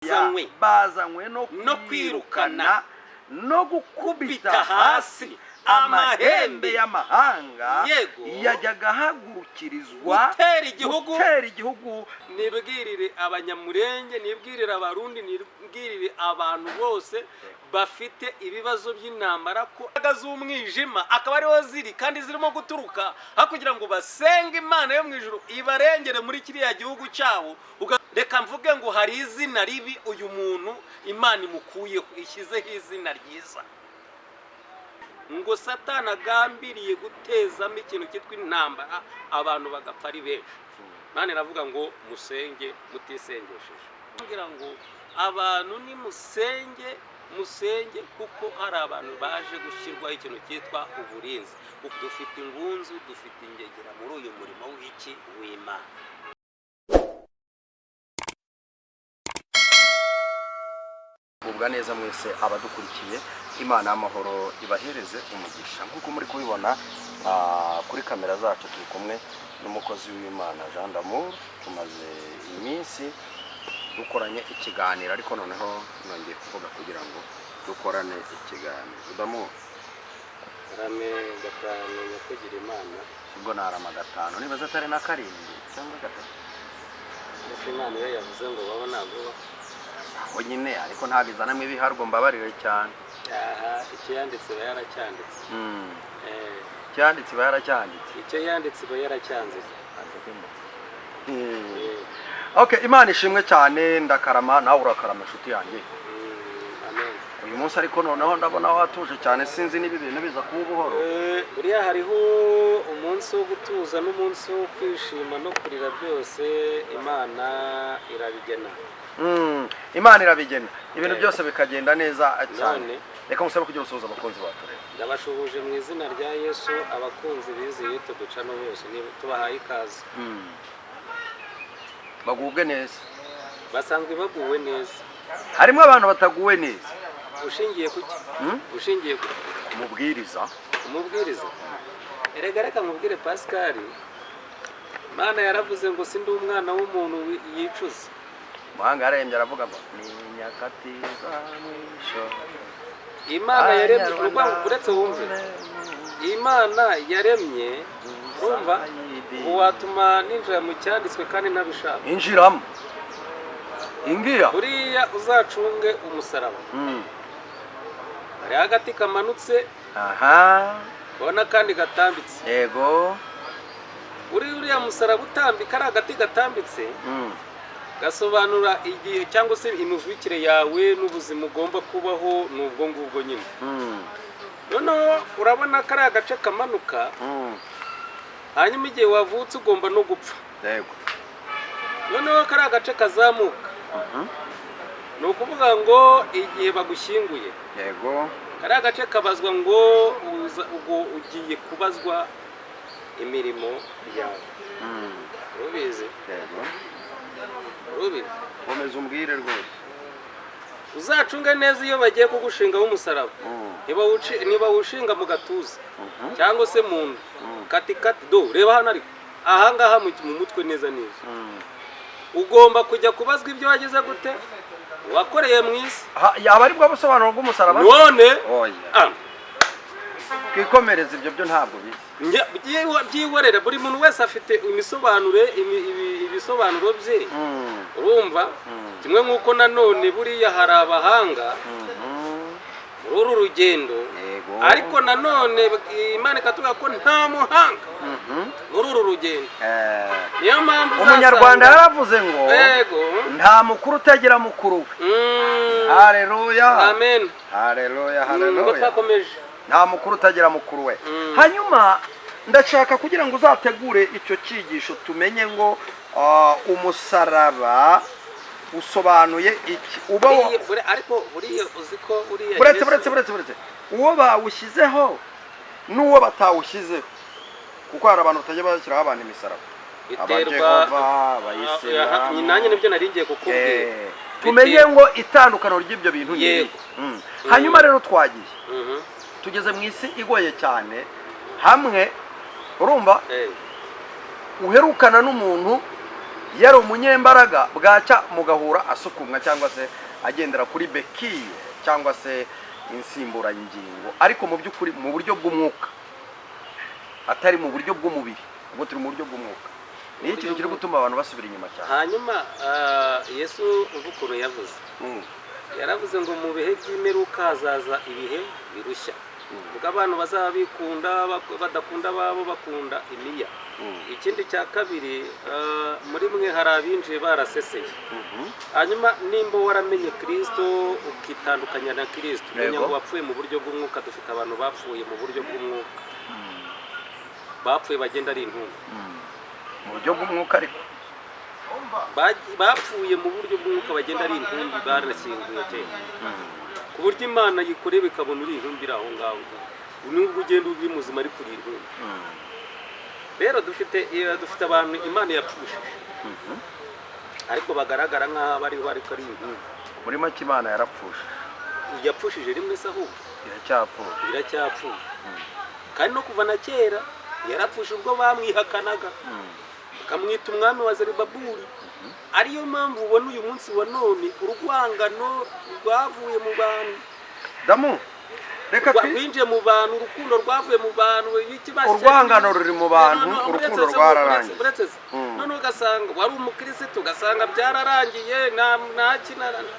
bazanywe no kwirukana no gukubita hasi amahembe y'amahanga yajyaga hagurukirizwa gutera igihugu. Nibwirire abanyamurenge, nibwirire abarundi, nibwirire abantu bose bafite ibibazo by'intambara ko z'umwijima akaba ariho ziri kandi zirimo guturuka hakugira ngo basenge Imana yo mu ijuru ibarengere muri kiriya gihugu cyabo. Reka mvuge ngo hari izina ribi uyu muntu Imana imukuyeho ishyizeho izina ryiza, ngo Satani agambiriye gutezamo ikintu cyitwa intambara abantu bagapfa ari benshi. Imana iravuga ngo musenge mutisengesheje, kugira ngo abantu ni musenge kuko hari abantu baje gushyirwaho ikintu cyitwa uburinzi. Dufite ingunzu, dufite ingegera muri uyu murimo w'iki w'Imana. Ubwa neza mwese abadukurikiye, Imana y'amahoro ibahereze umugisha. Nkuko muri kubibona kuri kamera zacu turi kumwe n'umukozi w'Imana Jean d'Amour. Tumaze iminsi dukoranye ikiganiro, ariko noneho nongeye kuvuga kugira ngo dukorane ikiganiro. D'Amour, rame gatanu yakugira Imana, ubwo narama gatanu nibaza atari na karindwi cyangwa gatatu. Imana yo yavuze ngo baba navuba aho nyine, ariko ntabwo izanamo ibiharwo, mbabarire cyane. Icyo yanditse ba yaracyanditse. Cyanditse ba yaracyanditse. Icyo yanditse ba yaracyanditse. Okay, Imana ishimwe cyane. Ndakarama nawe urakarama inshuti yanjye. Amen. Uyu munsi ariko noneho ndabona watuje cyane, sinzi niba ibintu biza kuba buhoro. Buriya hariho umunsi wo gutuza n'umunsi wo kwishima no kurira, byose Imana irabigena. Imana irabigena ibintu byose bikagenda neza cyane. Reka musabe kugira usoza abakunzi bacu. Ndabashuhuje mu izina rya Yesu abakunzi biziye tuducano bose, ni tubahaye ikaze. Bagubwe neza, basanzwe baguwe neza. Harimo abantu bataguwe neza. Ushingiye kuki? Ushingiye ku umubwiriza. Erega reka mubwire Pascal, Imana yaravuze ngo sindi umwana w'umuntu yicuza. Muhanga yaremye aravuga ngo ni nyakatiza mwisho. Imana yaremye uretse wumve, Imana yaremye urumva ngo watuma ninjira mu cyanditswe kandi ntabishaka. Injiramo ingiya buriya uzacunge umusaraba. Hari agati kamanutse, ubona kandi gatambitse. Yego, uriya musaraba utambika, ari agati gatambitse, gasobanura igihe cyangwa se imivukire yawe n'ubuzima ugomba kubaho n'ubwo ngubwo nyine. Noneho urabona ko ari agace kamanuka, hanyuma igihe wavutse ugomba no gupfa. Yego. Noneho ko ari agace kazamuka, ni ukuvuga ngo igihe bagushyinguye, yego, ari agace kabazwa ngo ugiye kubazwa imirimo yawe. Ubizi? Yego. Ubizi? Komeza umbwire rwose. Uzacunge neza iyo bagiye kugushingaho umusaraba. Niba wushinga mu gatuza cyangwa se mu nda, kati reba hano ariko ahangaha mu mutwe neza neza. Ugomba kujya kubazwa ibyo wagize gute wakoreye mu isi. Yaba ari bwo busobanuro bw'umusaraba. None kwikomereza ibyo byo ntabwo bizi. Byihorere, buri muntu wese afite ibisobanuro bye. Urumva kimwe nk'uko nanone buriya hari abahanga muri uru rugendo, ariko nanone Imana ikatuvuga ko nta muhanga muri uru rugendo. Niyo mpamvu Umunyarwanda yaravuze ngo nta mukuru utagira mukuru we. Haleluya, amen, haleluya, haleluya. Twakomeje, nta mukuru utagira mukuru we. Hanyuma ndashaka kugira ngo uzategure icyo cyigisho tumenye ngo umusaraba usobanuye iki. Ariko buriya uziko buriya buretse uwo bawushyizeho n'uwo batawushyizeho, kuko hari abantu batajya bashyiraho abantu imisaraba. Abajehova, abayisilamu, nanjye nibyo naringiye kukubwira. Tumenye ngo itandukano ry'ibyo bintu ni. Hanyuma rero twagiye tugeze mu isi igoye cyane, hamwe urumva uherukana n'umuntu yari umunyembaraga bwaca mugahura asukumwa cyangwa se agendera kuri bekiye cyangwa se insimburangingo, ariko mu by'ukuri mu buryo bw'umwuka atari mu buryo bw'umubiri. Ubwo turi mu buryo bw'umwuka. Ni ikintu kiri gutuma abantu basubira inyuma cyane. hanyuma Yesu ubukuru yavuze yaravuze ngo mu bihe by'imperuka hazaza ibihe birushya, ubwo abantu bazaba bikunda badakunda ababo bakunda imiya. Ikindi cya kabiri, muri mwe hari abinjiye baraseseye. Hanyuma nimba waramenye Kristo ukitandukanya na Kristo, menya ngo wapfuye mu buryo bw'umwuka. Dufite abantu bapfuye mu buryo bw'umwuka, bapfuye bagenda ari intumwa mu buryo bw'umwuka, ariko bapfuye mu buryo bw'umwuka bagenda ari intumbi, barashyinguye kera ku buryo Imana yikoreye ikabona uri intumbi iri aho ngaho, nubwo ugenda uri muzima ariko uri intumbi. Rero dufite abantu Imana yapfushije ariko bagaragara nk'aho bari ari intumbi. muri make Imana yapfushije rimwe se ahubwo iracyapfuye kandi no kuva na kera yarapfushe ubwo bamwihakanaga bakamwita umwami wa Zerubabeli. Ariyo mpamvu ubona uyu munsi wa none urwangano rwavuye mu bantu, damu reka rwinjiye mu bantu, urukundo rwavuye mu bantu, urwangano ruri mu bantu, urukundo rwararangiye. none ugasanga wari umukirisitu ugasanga byararangiye nta kinarana.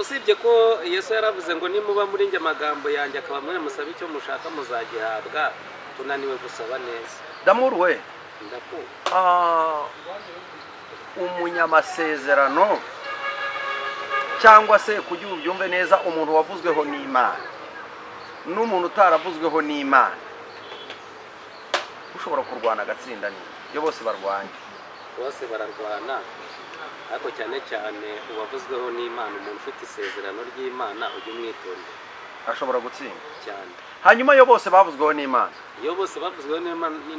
Usibye ko Yesu yaravuze ngo nimuba muri njye amagambo yanjye akaba mwe musaba icyo mushaka muzagihabwa, tunaniwe gusaba neza. Damuru we ndakumva umunyamasezerano cyangwa se kugira ubyumve neza, umuntu wavuzweho n'Imana n'umuntu utaravuzweho n'Imana ushobora kurwana agatsinda ni iyo bose barwanye. bose bararwana, ariko cyane cyane uwavuzweho n'Imana, umuntu ufite isezerano ry'Imana ujye umwitonda, ashobora gutsinda cyane. Hanyuma iyo bose bavuzweho n'Imana,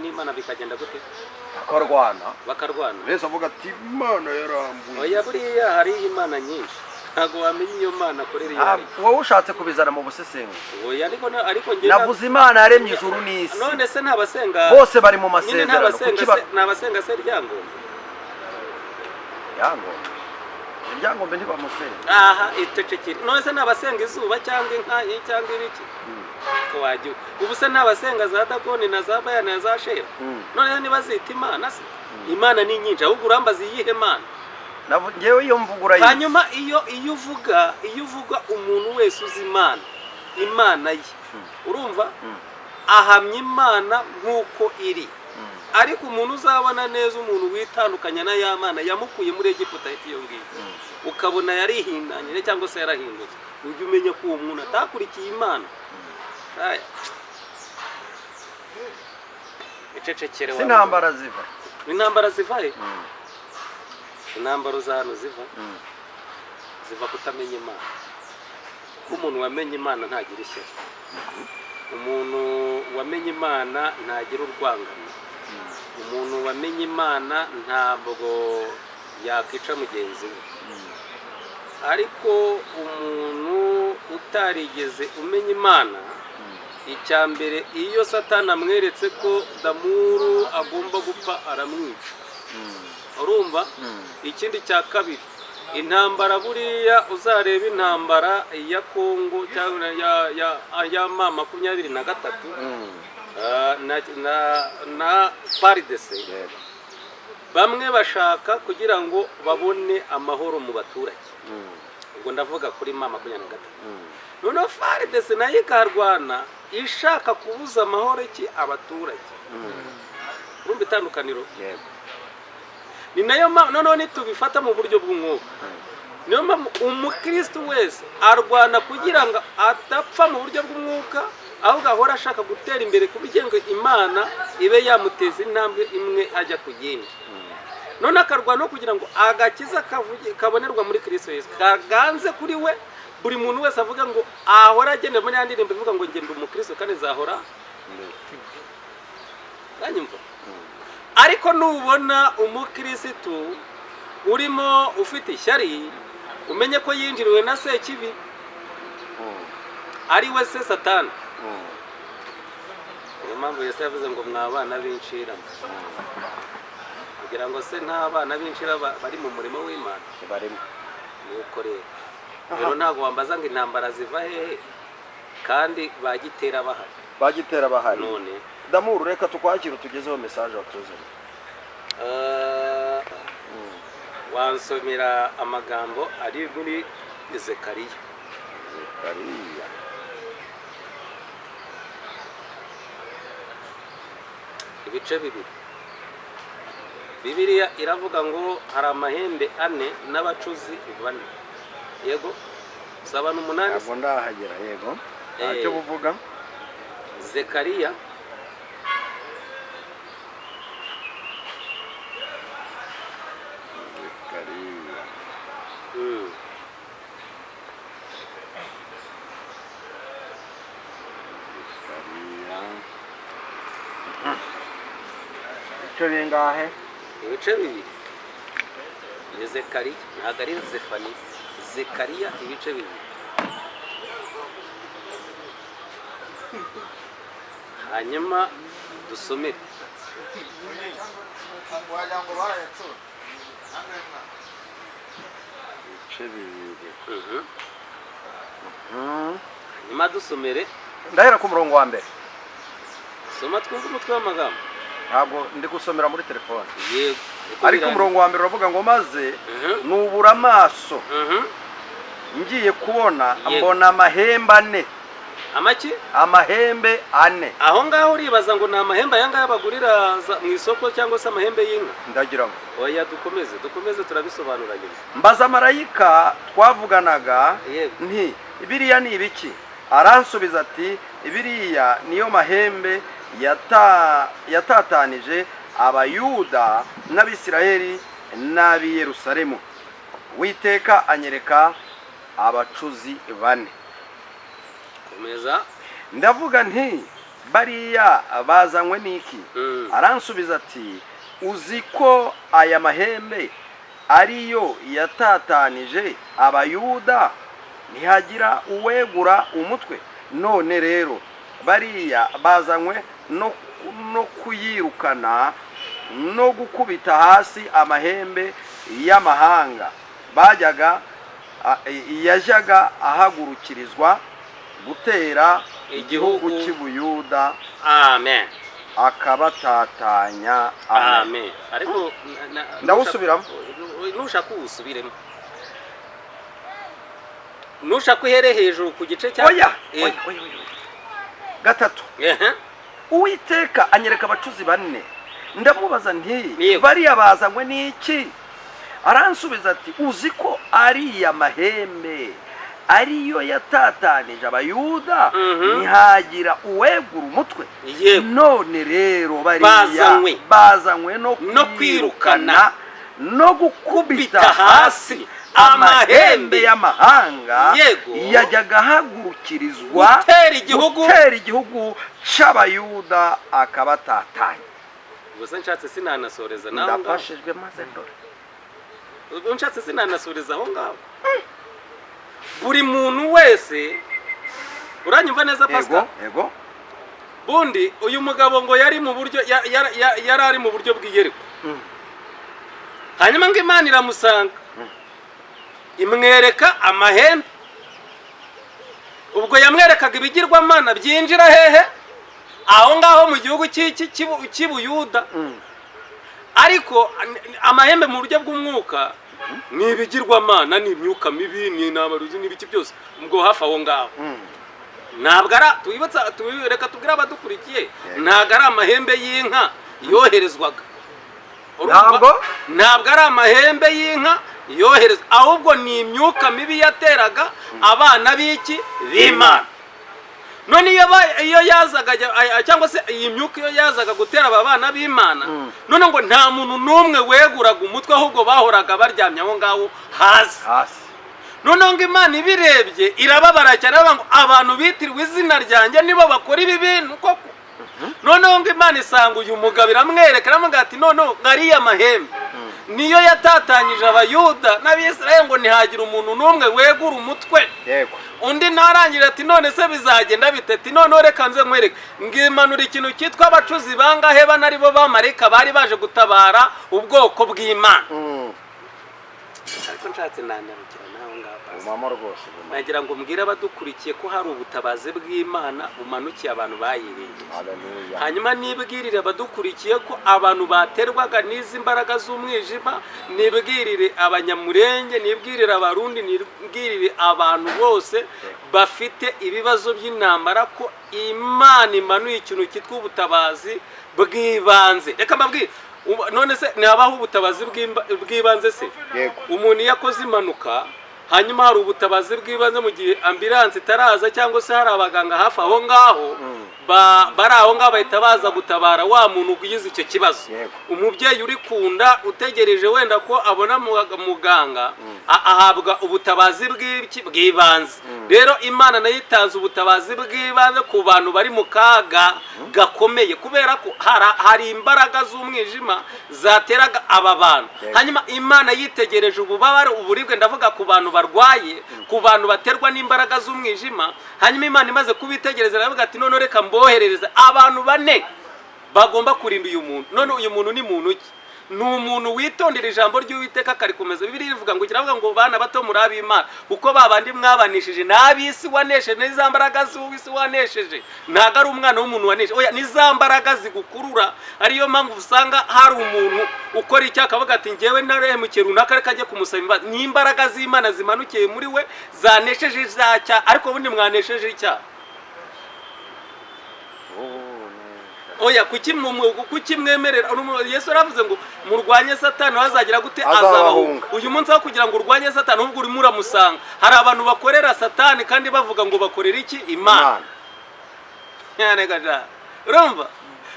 n'Imana bikagenda gute? bakarwana. Yesu avuga ati Imana yarambuye. Oya, buriya hari Imana nyinshi, ntabwo wamenya iyo Mana akorera iyo ari. Wowe ushatse kubizana mu busesengo. Oya, ariko njye navuze Imana yaremye ijuru n'isi. None se ntabasenga bose bari mu masezerano, nabasenga se ryangombe ryangombe ntibamusenga. Aha, itecekiri. None se nabasenga izuba cyangwa inka cyangwa ibiki ko wajya ubu se nabasenga za Dagoni na za Bayana na za Shera. None ntibazita Imana se? Imana ni nyinshi, ahubwo urambaza iyihe Mana? Ngewe iyo mvugura hanyuma iyo uvuga umuntu wese uzi Imana ye, urumva ahamya Imana nk'uko iri. Ariko umuntu uzabona neza umuntu witandukanya na ya Mana yamukuye muri Egiputa iyo ngiyo, ukabona yarihindanye cyangwa se yarahindutse, ujye umenya ko uwo muntu atakurikiye Imana. Icecekere wa intambara ziva. Intambara ziva he? Intambara za hano ziva kutamenya Imana. Umuntu wamenye Imana ntagira ishyari, umuntu wamenye Imana ntagira urwangano, umuntu wamenye Imana ntabwo yakwica mugenzi we. Ariko umuntu utarigeze umenya Imana, icya mbere iyo Satani amweretse ko Damuru agomba gupfa aramwica, urumva. Ikindi cya kabiri, intambara buriya uzareba intambara ya Kongo cyangwa ya mama 23 na FARDC, bamwe bashaka kugira ngo babone amahoro mu baturage. Ubwo ndavuga kuri mama 23. Noneho FARDC nayo ikarwana ishaka kubuza amahoro abaturage. Urumva itandukaniro? Ni nayo noneho nitubifata mu buryo bw'umwuka, niyo mpamvu umukristo wese arwana kugira ngo adapfa mu buryo bw'umwuka, ahubwo ahora ashaka gutera imbere kugira ngo Imana ibe yamuteza intambwe imwe ajya ku yindi. None akarwana no kugira ngo agakiza kabonerwa muri Kristo Yesu kaganze kuri we. Buri muntu wese avuga ngo ahora agenda muri yandi ndirimbo ivuga ngo ngende umukristo kandi zahora banyumva. Ariko nubona umukristo urimo ufite ishyari, umenye ko yinjiriwe na Sekibi, ari we se Satani. Niyo mpamvu Yesu yavuze ngo mwabana b'incira kugira ngo se nta bana b'inshira bari mu murimo w'Imana barimo nuko rero ntabwo wambaza ngo intambara ziva hehe kandi bagitera bahari none Damuru reka tukwakira tugezeho message watuzanye wansomera amagambo ari muri Zekariya ibice bibiri. Bibiliya iravuga ngo hari amahembe 4 n'abacuzi 4. Yego 7 n'umunani ntabwo ndahagera yego ntacyo buvuga. Zekariya icyo bingahe ibice bibiri. Ni Zekariya ntabwo ari Zefani. Zekariya ibice bibiri. Hanyuma dusomere ibice bibiri. hanyuma dusomere ndahera ku murongo wa mbere. soma twumve umutwe w'amagambo. Ntabwo ndi gusomera muri telefone. Yego ariko umurongo wa mbere uravuga ngo maze nubura amaso ngiye kubona mbona amahembe 4. Amaki? Amahembe 4. Aho ngaho uribaza ngo ni amahembe aya ngaya bagurira mu isoko cyangwa se amahembe y'inka? Ndagira ngo oya dukomeze turabisobanuranye. Mbaza marayika twavuganaga nti biriya ni ibiki? Aransubiza ati biriya niyo mahembe yatatanije abayuda n'abisiraheli n'abi Yerusalemu. Witeka anyereka abacuzi 4. Komeza. Ndavuga nti bariya bazanywe n'iki? Aransubiza ati uzi ko aya mahembe ariyo yatatanije abayuda ntihagira uwegura umutwe. None rero bariya bazanywe no kuyirukana no gukubita hasi amahembe y'amahanga yajyaga ahagurukirizwa gutera igihugu cy'Ubuyuda. Amen. Akabatatanya. Amen. Ariko ndawusubiramo. Nushaka usubiremo. Nushaka uhere hejuru ku gice cya oya 3. Uwiteka anyereka abacuzi 4. Ndamubaza nti bariya bazanywe n'iki? Aransubiza ati uzi ko ariya mahembe ariyo yatatanije abayuda ntihagira uwegura umutwe. None rero bariya bazanywe no kwirukana no gukubita hasi amahembe y'amahanga yajyaga ahagurukirizwa gutera igihugu cy'abayuda akabatatanya. Gusa nshatse sinanasoreza naho ngaho. Ndafashijwe maze ndore. Nshatse sinanasoreza aho ngaho. Buri muntu wese uranyumva neza Pascal? Yego. Bundi uyu mugabo ngo yari mu buryo yari mu buryo bw'iyereko. Hanyuma ngo Imana iramusanga imwereka amahembe. Ubwo yamwerekaga ibigirwamana byinjira hehe? Aho ngaho mu gihugu cy'Ubuyuda. Ariko amahembe mu buryo bw'umwuka ni ibigirwamana, ni imyuka mibi, ni n'amaruzi n'ibiki byose ubwo hafi aho ngaho. Ntabwo ara reka tubwire abadukurikiye ntabwo ari amahembe y'inka yoherezwaga. Ntabwo ari amahembe y'inka yoherezwa, ahubwo ni imyuka mibi yateraga abana b'iki b'Imana. None iyo yazaga cyangwa se iyi myuka iyo yazaga gutera aba bana b'Imana, none ngo nta muntu n'umwe weguraga umutwe, ahubwo bahoraga baryamye aho ngaho hasi. None ngo Imana ibirebye irababara cyane, ngo abantu bitiriwe izina ryanjye nibo bakora ibi bintu koko. noneho ngo Imana isanga uyu mugabo iramwereka iramuga ati noneho ngariya mahembe niyo yatatanyije abayuda n'abisirayeli ngo ntihagira umuntu n'umwe wegura umutwe. yego undi ntarangira ati none se bizagenda bite? ati noneho reka nze nkwereke ngimanura ikintu cyitwa abacuzi bangahe bana aribo bamarayika bari baje gutabara ubwoko bw'Imana. ariko nshatse nanyarukira naho ngaho umama rwose nagira ngo mbwire abadukurikiye ko hari ubutabazi bw'Imana bumanukiye abantu bayiringiye. haleluya hanyuma nibwirire abadukurikiye ko abantu baterwaga n'izi mbaraga z'umwijima, nibwirire abanyamurenge, nibwirire abarundi, nibwirire abantu bose bafite ibibazo by'intambara ko Imana imanuye ikintu cyitwa ubutabazi bw'ibanze. reka mbabwire none se ntihabaho ubutabazi bw'ibanze se? yego umuntu yakoze impanuka hanyuma hari ubutabazi bw'ibanze mu gihe ambulance itaraza cyangwa se hari abaganga hafi aho ngaho bari aho ngaho bahita baza gutabara wa muntu ugize icyo kibazo. umubyeyi uri kunda utegereje wenda ko abona muganga ahabwa ubutabazi bw'ibanze. rero Imana nayo itanze ubutabazi bw'ibanze ku bantu bari mu kaga gakomeye kubera ko hari imbaraga z'umwijima zateraga aba bantu. hanyuma Imana yitegereje ububabare uburibwe, ndavuga ku bantu barwaye, ku bantu baterwa n'imbaraga z'umwijima. hanyuma Imana imaze kubitegereza iravuga ati none reka mboherereza abantu 4 bagomba kurinda uyu muntu. none uyu muntu ni muntu ki? ni umuntu witondera ijambo ry'Uwiteka akarikomeza. Bibiliya ivuga ngo kiravuga ngo bana bato muri ab'Imana kuko babandi mwabanishije n'ab'isi wanesheje, n'iza mbaraga z'uw'isi wanesheje. ntago ari umwana w'umuntu wanesheje, oya niza mbaraga zigukurura. ariyo mpamvu usanga hari umuntu ukora icyo akavuga ati njyewe narehemukiye runaka reka ajye kumusaba imbabazi. ni imbaraga z'Imana zimanukiye muri we zanesheje icyaha. ariko ubundi mwanesheje icyaha? oya kuki mwemerera? Yesu aravuze ngo murwanye Satani wazagira gute? azabahunga. uyu munsi aho kugira ngo urwanye Satani ahubwo urimo uramusanga. hari abantu bakorera Satani kandi bavuga ngo bakorera iki? Imana. urumva?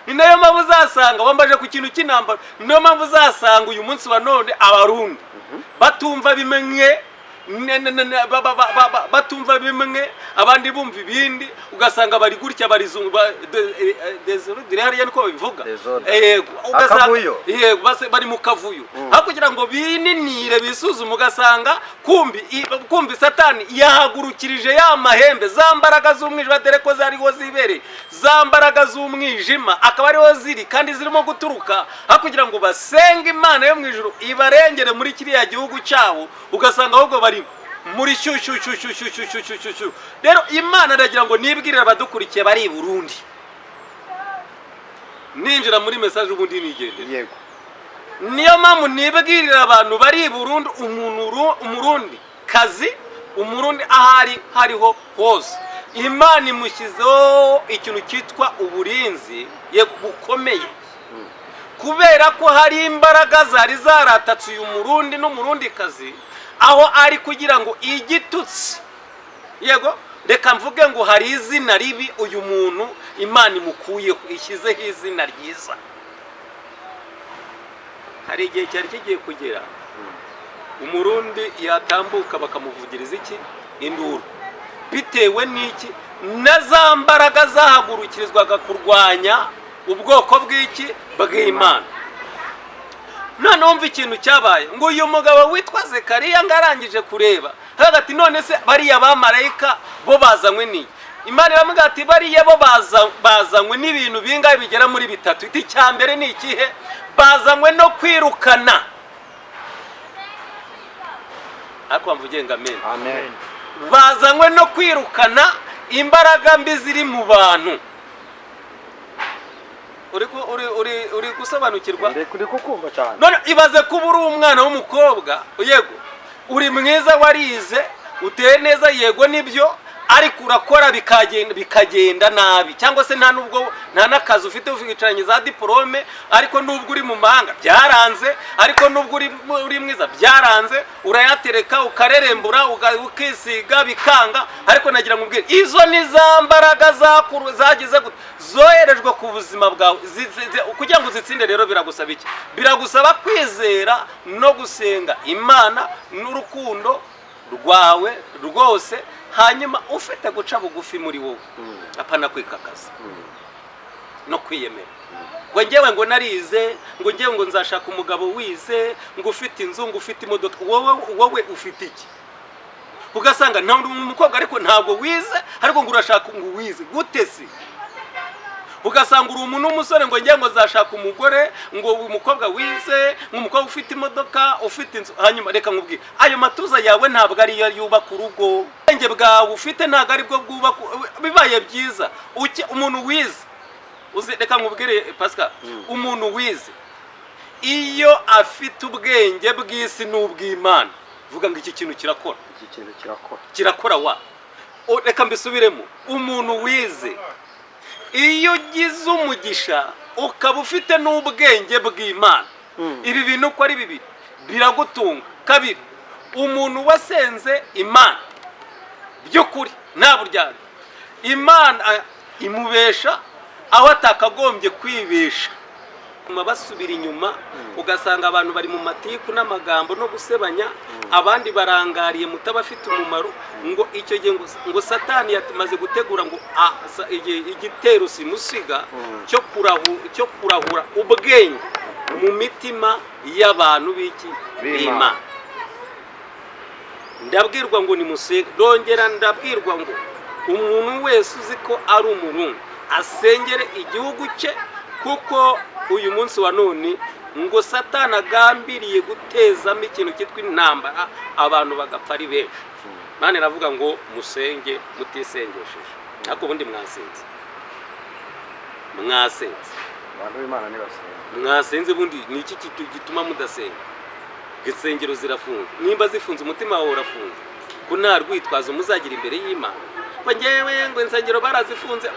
ni nayo mpamvu uzasanga wambaje ku kintu cy'intambara. niyo mpamvu uzasanga uyu munsi wa none abarundi batumva bimenye, batumva bimwe abandi bumva ibindi, ugasanga bari gutya barizunga desordre hariya niko babivuga. yego ugasanga yego bari mu kavuyo aho kugira ngo bininire bisuzume, ugasanga kumbi Satani yahagurukirije ya mahembe za mbaraga z'umwijima, dore ko zariho zibereye za mbaraga z'umwijima akaba ariho ziri kandi zirimo guturuka aho kugira ngo basenge Imana yo mu ijuru ibarengere muri kiriya gihugu cyaho, ugasanga ahubwo bari muri shu. rero Imana aragira ngo nibwirire abadukurikiye bari i Burundi. ninjira muri message ubundi nigendera. yego niyo mpamvu nibwirira abantu bari i Burundi, umurundi kazi, umurundi ahari hariho hose Imana imushyizeho ikintu cyitwa uburinzi bukomeye, kubera ko hari imbaraga zari zaratatse uyu murundi n'umurundi kazi aho ari kugira ngo igitutsi. yego reka mvuge ngo hari izina ribi uyu muntu Imana imukuye ishyizeho izina ryiza. hari igihe cyari kigiye kugera umurundi yatambuka bakamuvugiriza iki? induru. bitewe n'iki? na za mbaraga zahagurukirizwaga kurwanya ubwoko bw'iki? bw'Imana. none wumva ikintu cyabaye ngo uyu mugabo witwa Zekariya ngarangije kureba hagati, none se bariya bamarayika bo bazanywe ni Imana iramuga ati bariya bo bazanywe n'ibintu bingahe bigera muri 3. iti cyambere ni ikihe? bazanywe no kwirukana. ariko mvuge ngo amen. amen. bazanywe no kwirukana imbaraga mbi ziri mu bantu. uri gusobanukirwa? uri kukumva cyane. none ibaze kuba uri umwana w'umukobwa, yego uri mwiza, warize, uteye neza, yego nibyo, ariko urakora bikagenda nabi, cyangwa se nta n'akazi ufite uficaranye za diplome, ariko nubwo uri mu mahanga byaranze, ariko nubwo uri mwiza byaranze, urayatereka ukarerembura ukisiga bikanga. ariko nagira ngo mbwire izo ni za mbaraga zagize zoherejwe ku buzima bwawe kugira ngo uzitsinde. rero biragusaba iki? biragusaba kwizera no gusenga Imana n'urukundo rwawe rwose, hanyuma ufite guca bugufi muri wowe apana kwikakaza. no kwiyemera. ngo ngewe ngo narize, ngo ngewe ngo nzashaka umugabo wize, ngo ufite inzu, ngo ufite imodoka. Wowe ufite iki? Ugasanga nta umukobwa ariko ntabwo wize, ariko ngo urashaka ngo wize gute se? Ugasanga uri umuntu w'umusore ngo ngewe ngo nzashaka umugore, ngo umukobwa wize, ngo umukobwa ufite imodoka, ufite inzu. Hanyuma reka nkubwire, ayo matuza yawe ntabwo ari yo yubaka urugo. Ubwenge bwawe ufite ntabwo ari bwo bwubaka. Bibaye byiza umuntu wize, reka nkubwire Pascal, umuntu wize iyo afite ubwenge bw'isi n'ubw'Imana, vuga ngo iki kintu kirakora. Iki kintu kirakora wa. Reka mbisubiremo, umuntu wize iyo ugize umugisha ukaba ufite n'ubwenge bw'Imana, ibi bintu uko ari bibiri biragutunga. Kabiri, umuntu wasenze Imana by'ukuri nta buryarya, Imana imubesha aho atakagombye kwibesha. Basubira inyuma ugasanga abantu bari mu matiku n'amagambo no gusebanya, abandi barangariye mutabafite umumaro. Ngo icyo gihe ngo Satani yatumaze gutegura ngo igitero simusiga cyo kurahura ubwenge mu mitima y'abantu b'Imana. Ndabwirwa ngo ni musenge, ndongera ndabwirwa ngo umuntu wese uzi ko ari umurundi asengere igihugu cye, kuko uyu munsi wa none ngo Satani agambiriye gutezamo ikintu cyitwa intambara, abantu bagapfa ari benshi. Mane iravuga ngo musenge mutisengesheje. Ariko ubundi mwasenze abantu b'Imana nibasenga. Mwasenze bundi ni iki gituma mudasenga? Insengero zirafunze. Nimba zifunze umutima wawe urafunze, ko nta rwitwazo muzagira imbere y'Imana. Ngewe ngo insengero barazifunze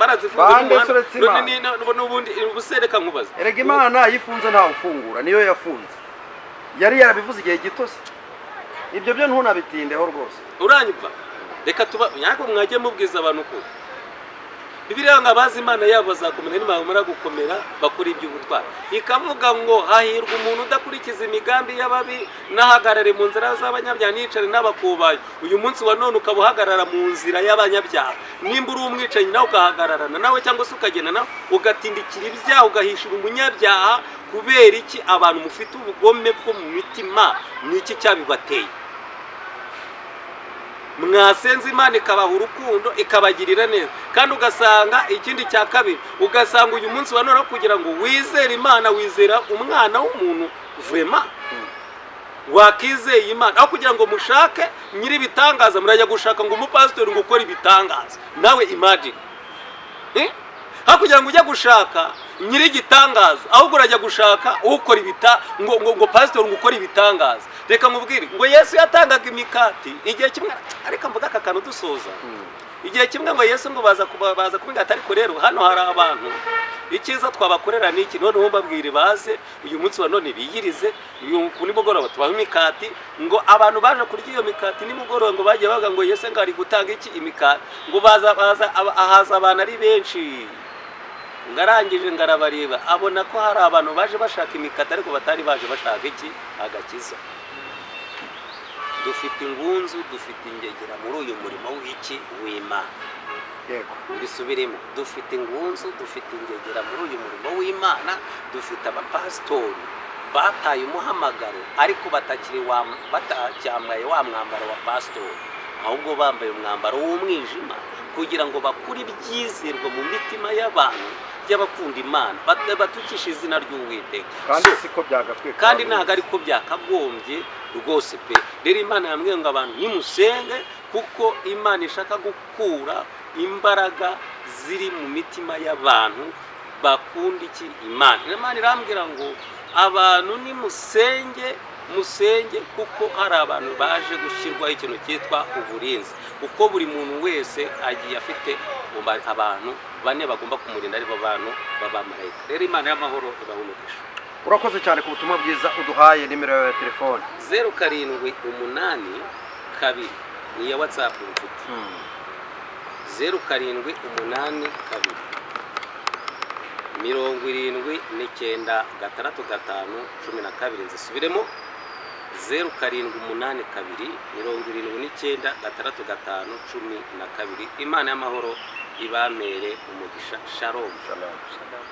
n'ubundi ubusereka nkubaza. Erega Imana yifunze nta ufungura, niyo yafunze. Yari yarabivuze igihe gitose. Ibyo byo ntunabitindeho rwose. Uranyumva? Reka nyako mwagiye mubwiza abantu ko Bibiliya ngo abazi Imana yabo bazakomera n'imana gukomera bakora iby'ubutwari. Ikavuga ngo hahirwa umuntu udakurikiza imigambi y'ababi, nahagarare mu nzira z'abanyabyaha nicare n'abakubaye. Uyu munsi wa none ukaba uhagarara mu nzira y'abanyabyaha. Nimba uri umwicanyi nawe ugahagararana nawe, cyangwa se ukagenda nawe ugatindikira ibyaha ugahishura umunyabyaha. Kubera iki? Abantu mufite ubugome bwo mu mitima. Ni iki cyabibateye? Mwasenze Imana ikabaha urukundo, ikabagirira neza. Kandi ugasanga ikindi cya kabiri, ugasanga uyu munsi wa none kugira ngo wizere Imana, wizera umwana w'umuntu vraiment wakizeye Imana, aho kugira ngo mushake nyiri bitangaza murajya gushaka ngo umupastori ngo ukora ibitangaza. Nawe imagine aho kugira ngo ujye gushaka nyiri gitangaza, aho urajya gushaka ukora ngo pastor ngo ukora ibitangaza. Reka mubwire ngo Yesu yatangaga imikati igihe kimwe, ariko mvuga aka kantu dusoza. Igihe kimwe ngo Yesu ngo baza kubiga atari ko rero hano hari abantu icyiza twabakorera niki, none mbabwire baze uyu munsi wa none biyirize kuri mugoroba tubaho imikati. Ngo abantu baje kurya iyo mikati ni mugoroba, ngo bagiye bavuga ngo Yesu ngo ari gutanga iki imikati, ngo ahaza abantu ari benshi. Ngarangije ngarabareba abona ko hari abantu baje bashaka imikati ariko batari baje bashaka iki agakiza. Dufite ingunzu, dufite ingegera muri uyu murimo w'iki w'Imana. Yego, bisubiremo, dufite ingunzu, dufite ingegera muri uyu murimo w'Imana. Dufite abapastori bataye umuhamagaro ariko batacyambaye wa mwambaro wa pastori, ahubwo bambaye umwambaro w'umwijima kugira ngo bakure ibyizerwa mu mitima y'abantu by'abakunda Imana, batukisha izina ry'Uwiteka. Kandi siko byagakwiye, kandi ntago ariko byakagombye rwose pe. Rero Imana yambwiye ngo abantu nimusenge, kuko Imana ishaka gukura imbaraga ziri mu mitima y'abantu bakunda iki Imana. Imana irambwira ngo abantu nimusenge, musenge, kuko hari abantu baje gushyirwaho ikintu cyitwa uburinzi, kuko buri muntu wese agiye afite abantu bane bagomba kumurinda, aribo bantu b'abamarayika. Rero Imana y'amahoro ibahumugisha. Urakoze cyane ku butumwa bwiza uduhaye. Nimero ya telefone 0782 ni ya WhatsApp mfite. 0782 79 nzisubiremo 0782 79 12. Imana y'amahoro ibamere umugisha. Shalom. Shalom. Shalom.